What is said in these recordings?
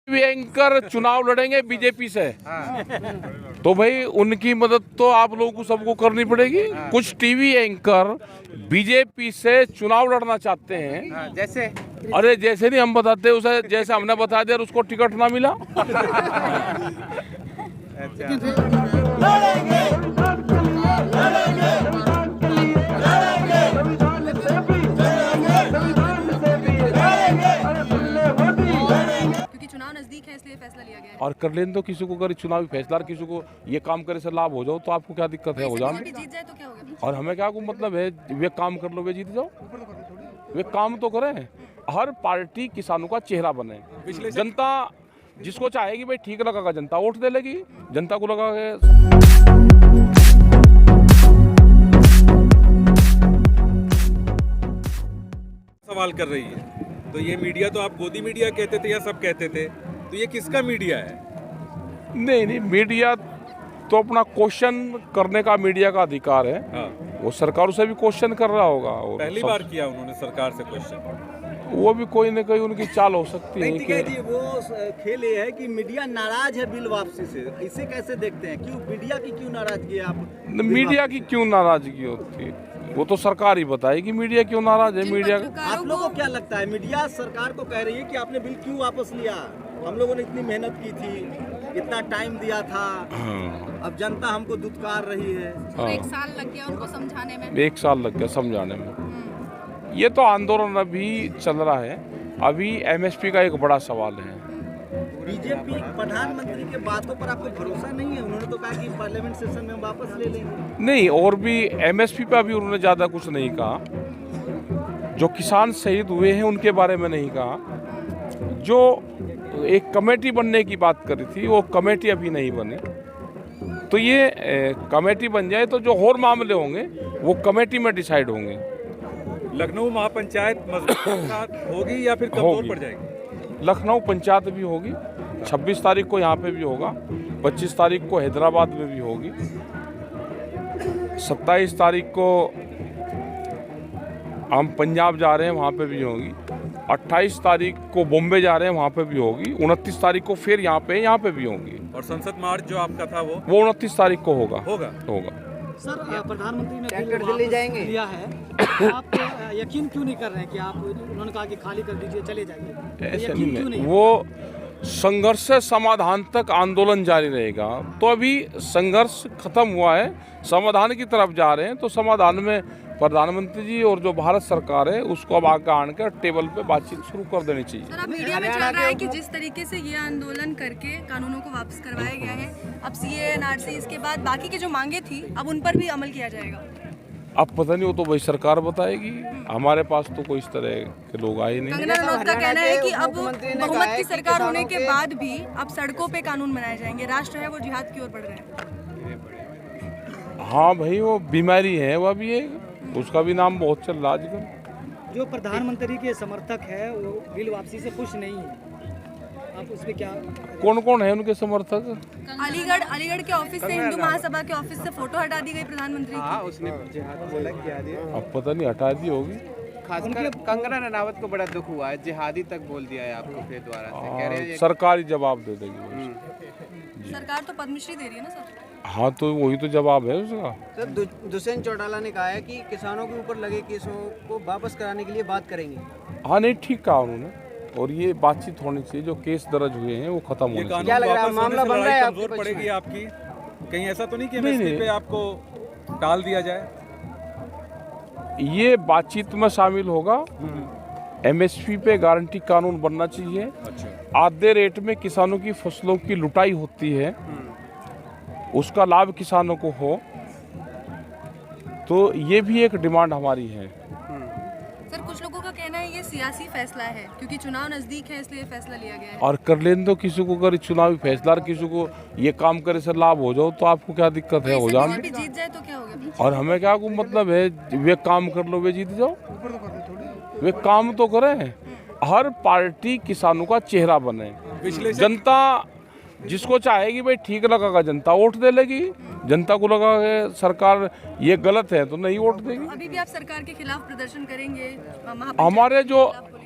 Anchor चुनाव लड़ेंगे BJP से, तो भाई उनकी मदद तो आप लोगों को सबको करनी पड़ेगी। कुछ टीवी एंकर बीजेपी से चुनाव लड़ना चाहते हैं। जैसे अरे जैसे नहीं हम बताते उसे, जैसे हमने बता दिया उसको टिकट ना मिला। नजदीक है इसलिए फैसला लिया गया है। और कर लेने तो किसी को, अगर चुनावी फैसला किसी को ये काम करे से लाभ हो जाओ तो आपको क्या दिक्कत है, हो जाए। जीत जाए तो क्या होगा? और हमें क्या को मतलब है, वे काम कर लो वे जीत जाओ, वे काम तो करें। हर पार्टी किसानों का चेहरा बने। जनता जिसको चाहेगी भाई ठीक लगेगा, जनता वोट दे लेगी। जनता को लगा सवाल कर रही है, तो ये मीडिया तो आप गोदी मीडिया कहते थे या सब कहते थे, तो ये किसका मीडिया है? नहीं, मीडिया तो अपना क्वेश्चन करने का मीडिया का अधिकार है। हाँ। वो सरकार से भी क्वेश्चन कर रहा होगा। पहली बार किया उन्होंने सरकार से क्वेश्चन। वो भी कोई न कोई उनकी चाल हो सकती है कि जी वो खेल ये है कि मीडिया नाराज है बिल वापसी से, इसे कैसे देखते हैं? क्यों मीडिया की क्यों नाराजगी है? आप मीडिया की क्यों नाराजगी होती है वो तो सरकार ही बताएगी मीडिया क्यों नाराज है। मीडिया आप लोगों को क्या लगता है, मीडिया सरकार को कह रही है कि आपने बिल क्यों वापस लिया? हम लोगों ने इतनी मेहनत की थी, इतना टाइम दिया था, अब जनता हमको दुत्कार रही है। तो 1 साल लग गया उनको समझाने में। 1 साल लग गया समझाने में। ये तो आंदोलन अभी चल रहा है। अभी एमएसपी का एक बड़ा सवाल है। बीजेपी प्रधानमंत्री के बातों पर आपको भरोसा नहीं है? उन्होंने तो कहा कि पार्लियामेंट सेशन में वापस ले लेंगे। नहीं, और भी एमएसपी पे अभी उन्होंने ज़्यादा कुछ नहीं कहा। जो किसान शहीद हुए हैं उनके बारे में नहीं कहा। जो एक कमेटी बनने की बात करी थी वो कमेटी अभी नहीं बनी। तो ये कमेटी बन जाए तो जो और मामले होंगे वो कमेटी में डिसाइड होंगे। लखनऊ महापंचायत मजबूत होगी या फिर कमजोर पड़ जाएगी? लखनऊ पंचायत भी होगी, 26 तारीख को यहाँ पे भी होगा, 25 तारीख को हैदराबाद में भी होगी, 27 तारीख को हम पंजाब जा रहे हैं वहाँ पे भी होगी, 28 तारीख को बॉम्बे जा रहे हैं वहाँ पे भी होगी, 29 तारीख को फिर यहाँ पे भी होंगी। और संसद मार्च जो आपका था वो 29 तारीख को होगा। सर, प्रधानमंत्री ने ट्रैक्टर दिल्ली जाएंगे लिया है, आप यकीन क्यों नहीं कर रहे हैं कि आप, उन्होंने कहा कि खाली कर दीजिए चले जाइए, ऐसे यकीन नहीं, वो संघर्ष से समाधान तक आंदोलन जारी रहेगा। तो अभी संघर्ष खत्म हुआ है, समाधान की तरफ जा रहे हैं। तो समाधान में प्रधानमंत्री जी और जो भारत सरकार है उसको अब आगे आकर टेबल पे बातचीत शुरू कर देनी चाहिए। सर, अब मीडिया में चल रहा है कि जिस तरीके से ये आंदोलन करके कानूनों को वापस करवाया गया है, अब सीए एनआरसी, इसके बाद बाकी की जो मांगे थी अब उन पर भी अमल किया जाएगा। अब पता नहीं, वो तो भाई सरकार बताएगी। हमारे पास तो कोई इस तरह के लोग आए नहीं। कंगना रनौत का कहना है कि अब बहुमत की सरकार होने के बाद भी अब सड़कों पे कानून बनाए जाएंगे। राष्ट्र है वो जिहाद की ओर बढ़ रहे हैं। हाँ भाई, वो बीमारी है, वह भी है, उसका भी नाम बहुत चल रहा आजकल। जो प्रधानमंत्री के समर्थक है वो बिल वापसी से खुश नहीं है, आप उस पे क्या? कौन कौन है उनके समर्थक? अलीगढ़ के ऑफिस से, हिंदू महासभा के ऑफिस से फोटो हटा दी गई प्रधानमंत्री की। उसने अब पता नहीं हटा दी होगी। खासकर कंगना रनावत को बड़ा दुख हुआ है, जिहादी तक बोल दिया है आपको फिर दोबारा से, कह रहे हैं सरकार ही जवाब दे देगी। सरकार तो पद्मश्री दे रही है ना सर। हाँ, तो वही तो जवाब है उसका। सर, दुष्यंत चौटाला ने कहा है कि किसानों के ऊपर लगे केसों को वापस कराने के लिए बात करेंगे। हाँ, नहीं, ठीक कहा उन्होंने। और ये बातचीत होनी चाहिए, जो केस दर्ज हुए हैं वो खत्म होने चाहिए। क्या लग रहा है, मामला बन रहा है आपके कमजोर पक्ष पड़ेगी में? आपकी? कहीं ऐसा तो नहीं कि एमएसपी पे आपको टाल दिया जाए? ये बातचीत में शामिल होगा। एमएसपी पे गारंटी कानून बनना चाहिए। अच्छा। आधे रेट में किसानों की फसलों की लुटाई होती है, उसका लाभ किसानों को हो, तो ये भी एक डिमांड हमारी है। सर, कुछ लोगों का कहना है ये सियासी फैसला है क्योंकि चुनाव नजदीक है इसलिए फैसला लिया गया है। और कर लेने तो किसी को, अगर चुनावी फैसला किसी को ये काम करे से लाभ हो जाओ तो आपको क्या दिक्कत है, हो जाए। जीत जाए तो क्या होगा? और हमें क्या को मतलब है, वे काम कर लो वे जीत जाओ, वे काम तो करें। हर पार्टी किसानों का चेहरा बने। जनता जिसको चाहेगी भाई ठीक लगेगा, जनता वोट दे लेगी। जनता को लगा कि सरकार ये गलत है तो नहीं वोट देगी। अभी भी आप सरकार के खिलाफ प्रदर्शन करेंगे? हमारे जो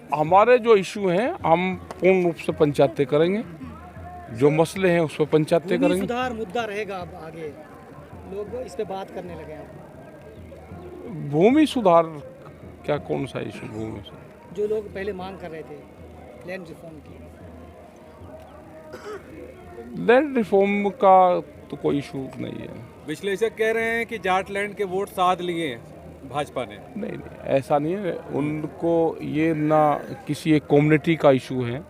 हमारे जो इशू हैं हम पूर्ण रूप से पंचायतें करेंगे, जो मसले हैं उस पर पंचायतें भूमि करेंगे। सुधार मुद्दा रहेगा अब आगे, लोग इस पे बात करने लगे हैं। भूमि सुधार क्या, कौन सा इशू भूमि सुधार? जो लोग पहले मांग कर रहे थे लैंड रिफॉर्म की। लैंड रिफॉर्म का तो कोई इशू नहीं है। विश्लेषक कह रहे हैं कि जाट लैंड के वोट साध लिए हैं भाजपा ने। नहीं, ऐसा नहीं है। उनको ये ना किसी एक कम्युनिटी का इशू है,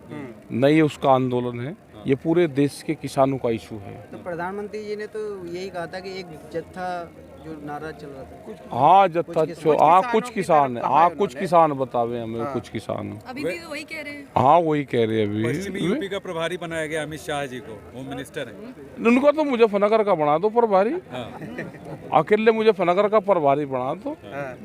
न ये उसका आंदोलन है, ये पूरे देश के किसानों का इशू है। तो प्रधानमंत्री जी ने तो यही कहा था कि एक जत्था जो नारा चल रहा था। हाँ, जत्था कुछ किसान है। हाँ, कुछ किसान बतावे हमें। कुछ किसान अभी भी वही कह रहे हैं। हाँ वही कह रहे हैं पश्चिमी अभी। यूपी का प्रभारी बनाया गया अमित शाह जी को, होम मिनिस्टर है। उनको तो मुजफ्फरनगर का बना दो प्रभारी, हाँ। अकेले मुजफ्फरनगर का प्रभारी बना दो।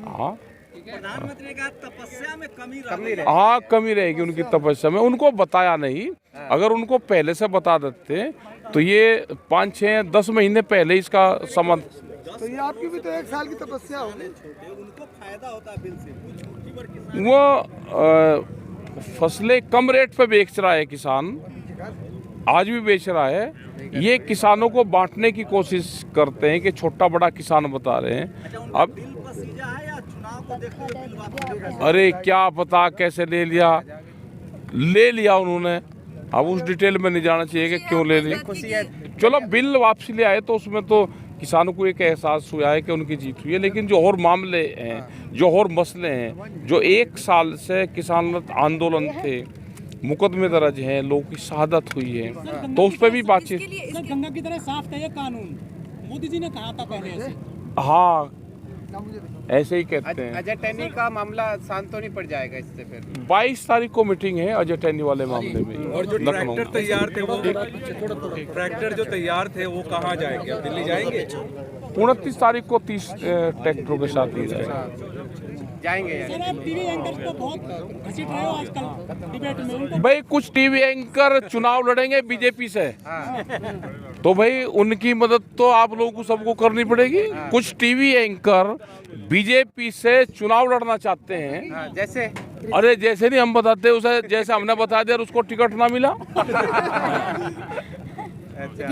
हाँ प्रधानमंत्री ने कहा तपस्या में कमी रह हाँ, कमी रहेगी उनकी तपस्या में। उनको बताया नहीं, अगर उनको पहले से बता देते तो ये 5, 6, 10 महीने पहले इसका समाधान। तो ये आपकी भी तो 1 साल की तपस्या होगी। उनको फायदा होता है बिल से, कुछ छोटी किसान वो फसलें कम रेट पे बेच रहा है किसान, आज भी बेच रहा है। ये किसानों को बांटने की कोशिश करते हैं कि छोटा बड़ा किसान बता रहे हैं। अब बिल पसीजा है या चुनाव को देखते हुए बिल वापस लेगा? अरे क्या पता कैसे ले लिया उन्होंने। अब उस डिटेल में नहीं जाना चाहिए कि क्यों ले लिया। चलो बिल वापसी ले आए तो उसमें तो किसानों को एक एहसास हुआ है कि उनकी जीत हुई है। लेकिन जो और मामले हैं, जो और मसले हैं, जो 1 साल से किसान आंदोलन थे, मुकदमे दर्ज हैं, लोगों की शहादत हुई है, तो उस पर भी बातचीत। सर, गंगा की तरह साफ है ये कानून, मोदी जी ने कहा था पहले ऐसे। हाँ, ऐसे ही कहते हैं। अजय टैनी का मामला शांत तो नहीं पड़ जाएगा इससे फिर? 22 तारीख को मीटिंग है अजय टैनी वाले मामले में। और जो लखनऊ ट्रैक्टर तैयार थे वो ट्रैक्टर जो तैयार थे वो कहाँ जाएंगे? अब दिल्ली जाएंगे? 29 तारीख को 30 ट्रैक्टरों के साथ ही जाएगा। जाएंगे यार। सर, आप टीवी एंकर को बहुत घसीट रहे हो आजकल डिबेट में, उनको भाई कुछ टीवी एंकर चुनाव लड़ेंगे बीजेपी से, तो भाई उनकी मदद तो आप लोगों को सबको करनी पड़ेगी। कुछ टीवी एंकर बीजेपी से चुनाव लड़ना चाहते हैं। जैसे अरे जैसे नहीं हम बताते उसे, जैसे हमने बता दिया उसको टिकट ना मिला। अच्छा।